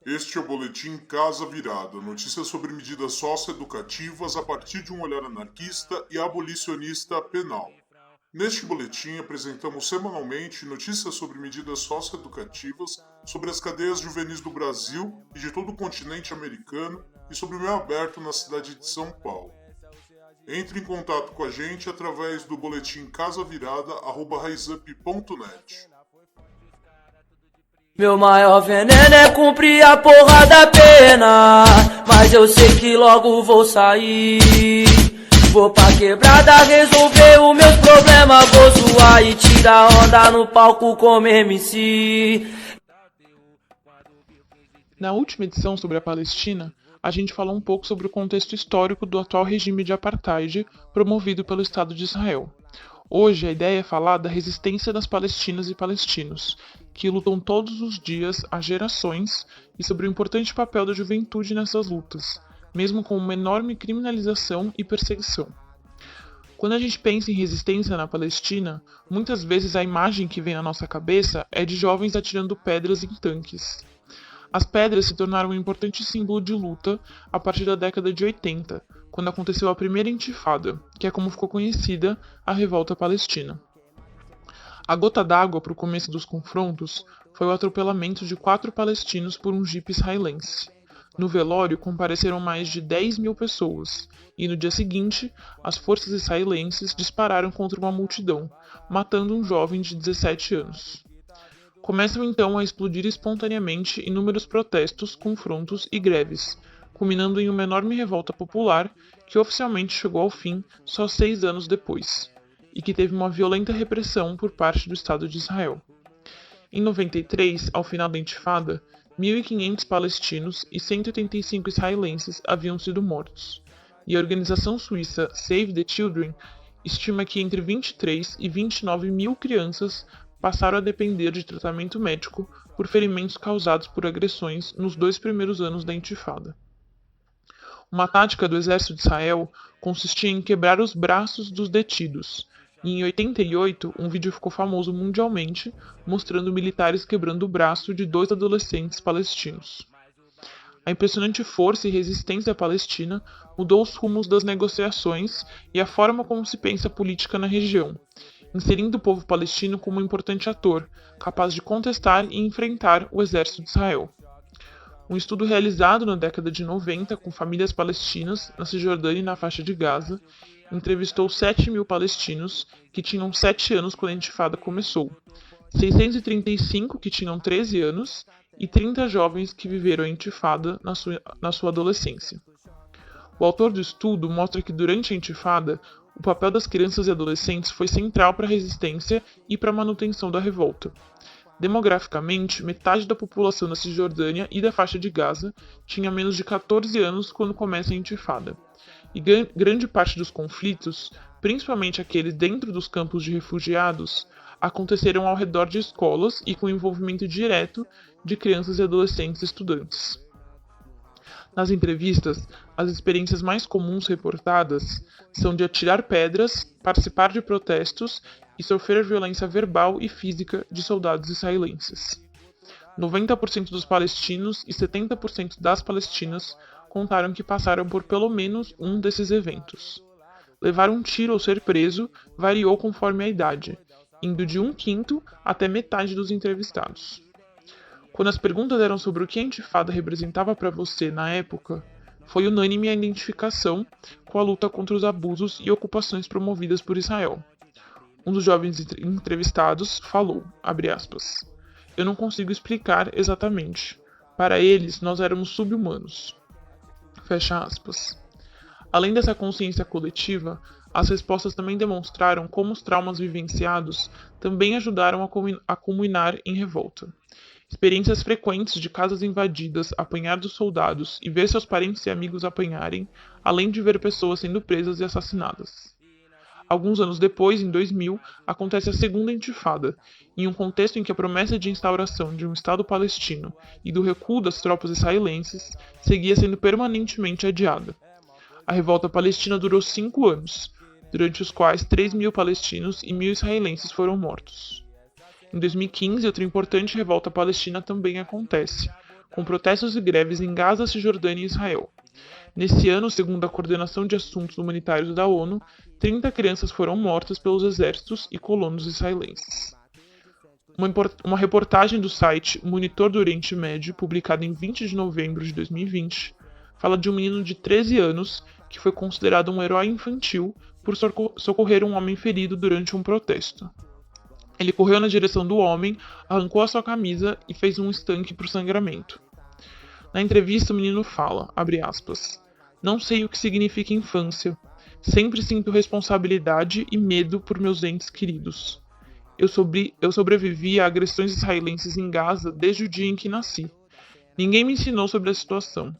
Este é o Boletim Casa Virada, notícias sobre medidas socioeducativas a partir de um olhar anarquista e abolicionista penal. Neste boletim apresentamos semanalmente notícias sobre medidas socioeducativas sobre as cadeias juvenis do Brasil e de todo o continente americano e sobre o meio aberto na cidade de São Paulo. Entre em contato com a gente através do boletim casavirada@raizup.net. Meu maior veneno é cumprir a porra da pena, mas eu sei que logo vou sair. Vou pra quebrada resolver os meus problemas, vou zoar e tirar onda no palco como MC. Na última edição sobre a Palestina, a gente falou um pouco sobre o contexto histórico do atual regime de apartheid promovido pelo Estado de Israel. Hoje a ideia é falar da resistência das palestinas e palestinos, que lutam todos os dias há gerações, e sobre o importante papel da juventude nessas lutas, mesmo com uma enorme criminalização e perseguição. Quando a gente pensa em resistência na Palestina, muitas vezes a imagem que vem à nossa cabeça é de jovens atirando pedras em tanques. As pedras se tornaram um importante símbolo de luta a partir da década de 80, quando aconteceu a primeira intifada, que é como ficou conhecida a revolta palestina. A gota d'água para o começo dos confrontos foi o atropelamento de 4 palestinos por um jipe israelense. No velório compareceram mais de 10 mil pessoas, e no dia seguinte, as forças israelenses dispararam contra uma multidão, matando um jovem de 17 anos. Começam então a explodir espontaneamente inúmeros protestos, confrontos e greves, culminando em uma enorme revolta popular que oficialmente chegou ao fim só 6 anos depois, e que teve uma violenta repressão por parte do Estado de Israel. Em 93, ao final da intifada, 1.500 palestinos e 185 israelenses haviam sido mortos, e a organização suíça Save the Children estima que entre 23 e 29 mil crianças passaram a depender de tratamento médico por ferimentos causados por agressões nos 2 primeiros anos da intifada. Uma tática do exército de Israel consistia em quebrar os braços dos detidos, e em 88 um vídeo ficou famoso mundialmente mostrando militares quebrando o braço de 2 adolescentes palestinos. A impressionante força e resistência palestina mudou os rumos das negociações e a forma como se pensa a política na região, inserindo o povo palestino como um importante ator, capaz de contestar e enfrentar o exército de Israel. Um estudo realizado na década de 90 com famílias palestinas na Cisjordânia e na faixa de Gaza entrevistou 7 mil palestinos que tinham 7 anos quando a intifada começou, 635 que tinham 13 anos e 30 jovens que viveram a intifada na sua adolescência. O autor do estudo mostra que durante a intifada, o papel das crianças e adolescentes foi central para a resistência e para a manutenção da revolta. Demograficamente, metade da população da Cisjordânia e da faixa de Gaza tinha menos de 14 anos quando começa a intifada, e grande parte dos conflitos, principalmente aqueles dentro dos campos de refugiados, aconteceram ao redor de escolas e com envolvimento direto de crianças e adolescentes estudantes. Nas entrevistas, as experiências mais comuns reportadas são de atirar pedras, participar de protestos e sofrer violência verbal e física de soldados israelenses. 90% dos palestinos e 70% das palestinas contaram que passaram por pelo menos um desses eventos. Levar um tiro ou ser preso variou conforme a idade, indo de 1/5 até metade dos entrevistados. Quando as perguntas eram sobre o que a intifada representava para você na época, foi unânime a identificação com a luta contra os abusos e ocupações promovidas por Israel. Um dos jovens entrevistados falou, abre aspas, "Eu não consigo explicar exatamente. Para eles, nós éramos sub-humanos." Fecha aspas. Além dessa consciência coletiva, as respostas também demonstraram como os traumas vivenciados também ajudaram a culminar em revolta. Experiências frequentes de casas invadidas, apanhar dos soldados e ver seus parentes e amigos apanharem, além de ver pessoas sendo presas e assassinadas. Alguns anos depois, em 2000, acontece a segunda intifada, em um contexto em que a promessa de instauração de um Estado palestino e do recuo das tropas israelenses seguia sendo permanentemente adiada. A revolta palestina durou 5 anos, durante os quais 3 mil palestinos e 1.000 israelenses foram mortos. Em 2015, outra importante revolta palestina também acontece, com protestos e greves em Gaza, Cisjordânia e Israel. Nesse ano, segundo a Coordenação de Assuntos Humanitários da ONU, 30 crianças foram mortas pelos exércitos e colonos israelenses. Uma reportagem do site Monitor do Oriente Médio, publicada em 20 de novembro de 2020, fala de um menino de 13 anos que foi considerado um herói infantil por socorrer um homem ferido durante um protesto. Ele correu na direção do homem, arrancou a sua camisa e fez um estanque para o sangramento. Na entrevista, o menino fala, abre aspas, "Não sei o que significa infância. Sempre sinto responsabilidade e medo por meus entes queridos. Eu sobrevivi a agressões israelenses em Gaza desde o dia em que nasci. Ninguém me ensinou sobre a situação.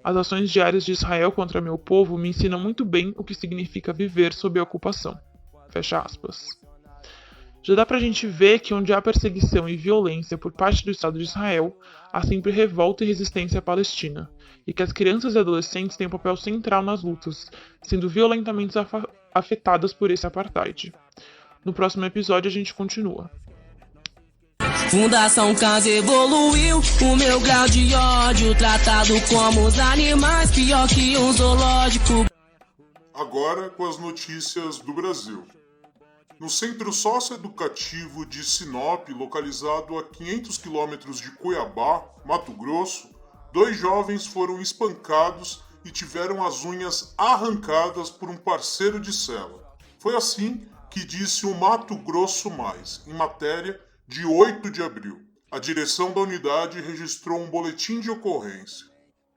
As ações diárias de Israel contra meu povo me ensinam muito bem o que significa viver sob a ocupação." Fecha aspas. Já dá pra gente ver que onde há perseguição e violência por parte do Estado de Israel, há sempre revolta e resistência à Palestina, e que as crianças e adolescentes têm um papel central nas lutas, sendo violentamente afetadas por esse apartheid. No próximo episódio a gente continua. Fundação Casa evoluiu, o meu grau de ódio, tratado como os animais, pior que um zoológico. Agora com as notícias do Brasil. No Centro Socioeducativo de Sinop, localizado a 500 quilômetros de Cuiabá, Mato Grosso, 2 jovens foram espancados e tiveram as unhas arrancadas por um parceiro de cela. Foi assim que disse o Mato Grosso Mais, em matéria de 8 de abril. A direção da unidade registrou um boletim de ocorrência.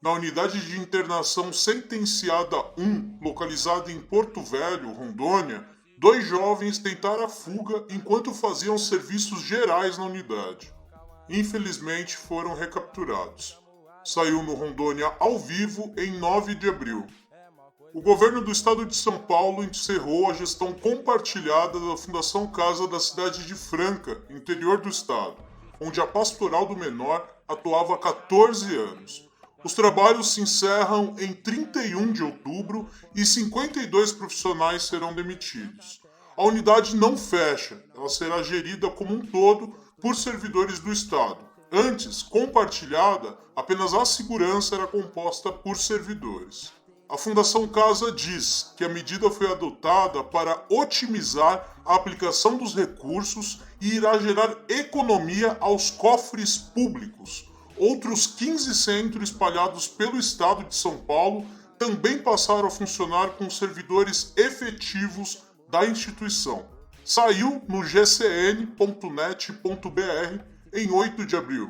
Na unidade de internação sentenciada 1, localizada em Porto Velho, Rondônia, 2 jovens tentaram a fuga enquanto faziam serviços gerais na unidade. Infelizmente foram recapturados. Saiu no Rondônia ao vivo em 9 de abril. O governo do estado de São Paulo encerrou a gestão compartilhada da Fundação Casa da cidade de Franca, interior do estado, onde a pastoral do menor atuava há 14 anos. Os trabalhos se encerram em 31 de outubro e 52 profissionais serão demitidos. A unidade não fecha, ela será gerida como um todo por servidores do Estado. Antes, compartilhada, apenas a segurança era composta por servidores. A Fundação Casa diz que a medida foi adotada para otimizar a aplicação dos recursos e irá gerar economia aos cofres públicos. Outros 15 centros espalhados pelo estado de São Paulo também passaram a funcionar com servidores efetivos da instituição. Saiu no gcn.net.br em 8 de abril.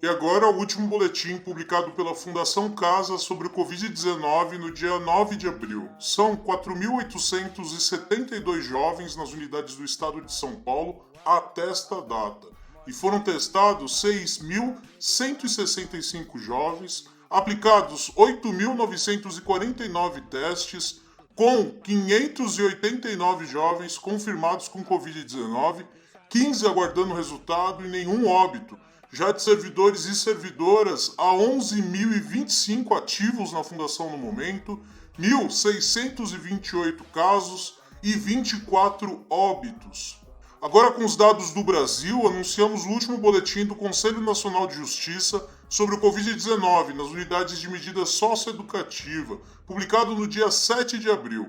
E agora o último boletim publicado pela Fundação Casa sobre o Covid-19 no dia 9 de abril. São 4.872 jovens nas unidades do estado de São Paulo até esta data. E foram testados 6.165 jovens, aplicados 8.949 testes, com 589 jovens confirmados com Covid-19, 15 aguardando resultado e nenhum óbito. Já de servidores e servidoras, há 11.025 ativos na Fundação no momento, 1.628 casos e 24 óbitos. Agora, com os dados do Brasil, anunciamos o último boletim do Conselho Nacional de Justiça sobre o Covid-19 nas unidades de medida socioeducativa, publicado no dia 7 de abril.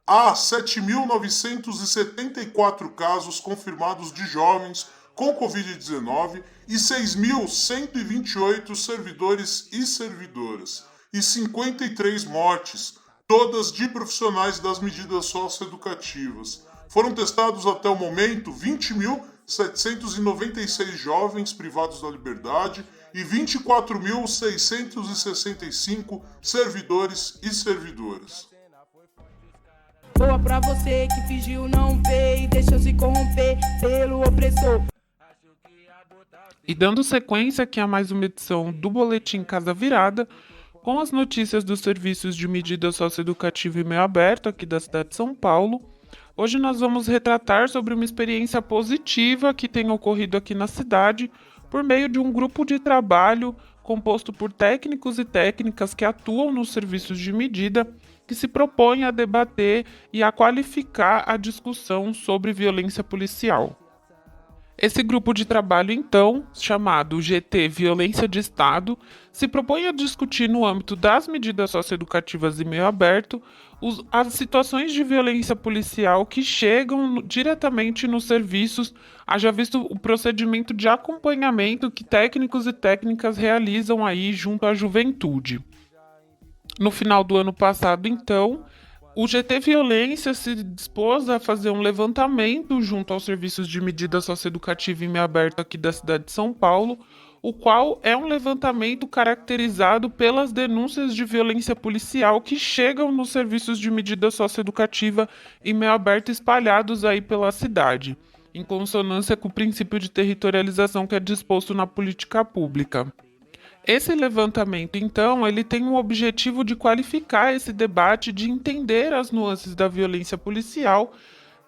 Há 7.974 casos confirmados de jovens com Covid-19 e 6.128 servidores e servidoras, e 53 mortes, todas de profissionais das medidas socioeducativas. Foram testados até o momento 20.796 jovens privados da liberdade e 24.665 servidores e servidoras. Boa pra você que fingiu não ver e deixou se corromper pelo opressor. E dando sequência aqui a mais uma edição do Boletim Casa Virada, com as notícias dos serviços de medida socioeducativa em meio aberto aqui da cidade de São Paulo. Hoje nós vamos retratar sobre uma experiência positiva que tem ocorrido aqui na cidade por meio de um grupo de trabalho composto por técnicos e técnicas que atuam nos serviços de medida, que se propõe a debater e a qualificar a discussão sobre violência policial. Esse grupo de trabalho, então, chamado GT Violência de Estado, se propõe a discutir no âmbito das medidas socioeducativas em meio aberto as situações de violência policial que chegam diretamente nos serviços, haja visto o procedimento de acompanhamento que técnicos e técnicas realizam aí junto à juventude. No final do ano passado, então, o GT Violência se dispôs a fazer um levantamento junto aos serviços de medida socioeducativa em meio aberto aqui da cidade de São Paulo, o qual é um levantamento caracterizado pelas denúncias de violência policial que chegam nos serviços de medida socioeducativa em meio aberto espalhados aí pela cidade, em consonância com o princípio de territorialização que é disposto na política pública. Esse levantamento, então, ele tem o objetivo de qualificar esse debate, de entender as nuances da violência policial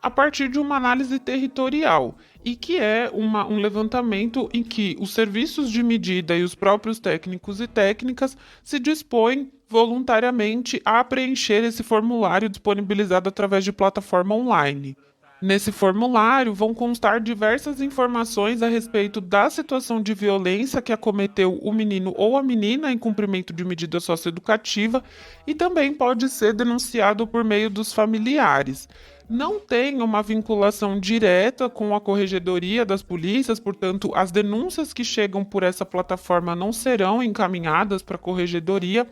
a partir de uma análise territorial, e que é um levantamento em que os serviços de medida e os próprios técnicos e técnicas se dispõem voluntariamente a preencher esse formulário disponibilizado através de plataforma online. Nesse formulário vão constar diversas informações a respeito da situação de violência que acometeu o menino ou a menina em cumprimento de medida socioeducativa e também pode ser denunciado por meio dos familiares. Não tem uma vinculação direta com a corregedoria das polícias, portanto, as denúncias que chegam por essa plataforma não serão encaminhadas para a corregedoria,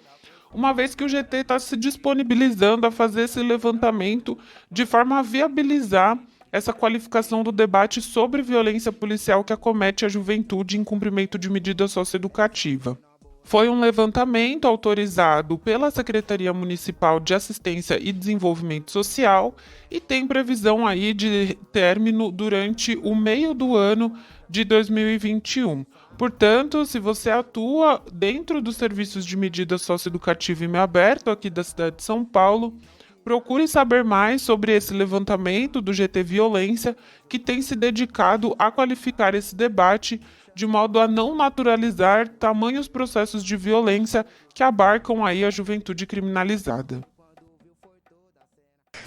uma vez que o GT está se disponibilizando a fazer esse levantamento de forma a viabilizar essa qualificação do debate sobre violência policial que acomete a juventude em cumprimento de medida socioeducativa. Foi um levantamento autorizado pela Secretaria Municipal de Assistência e Desenvolvimento Social e tem previsão aí de término durante o meio do ano de 2021. Portanto, se você atua dentro dos serviços de medida socioeducativa em meio aberto aqui da cidade de São Paulo, procure saber mais sobre esse levantamento do GT Violência, que tem se dedicado a qualificar esse debate de modo a não naturalizar tamanhos processos de violência que abarcam aí a juventude criminalizada.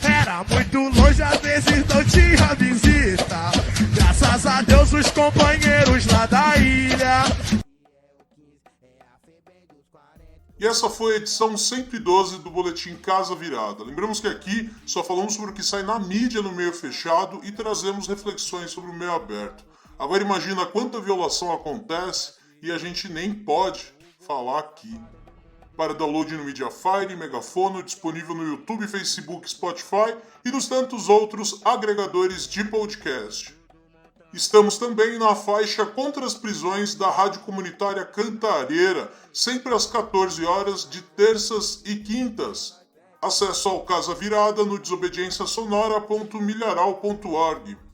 Era muito longe, às vezes não tinha visita. Graças a Deus os companheiros lá da ilha. E essa foi a edição 112 do Boletim Casa Virada. Lembramos que aqui só falamos sobre o que sai na mídia no meio fechado e trazemos reflexões sobre o meio aberto. Agora imagina quanta violação acontece e a gente nem pode falar aqui. Para download no Mediafire, Megafono, disponível no YouTube, Facebook, Spotify e nos tantos outros agregadores de podcast. Estamos também na faixa Contra as Prisões da Rádio Comunitária Cantareira, sempre às 14 horas de terças e quintas. Acesso ao Casa Virada no desobedienciasonora.milharal.org.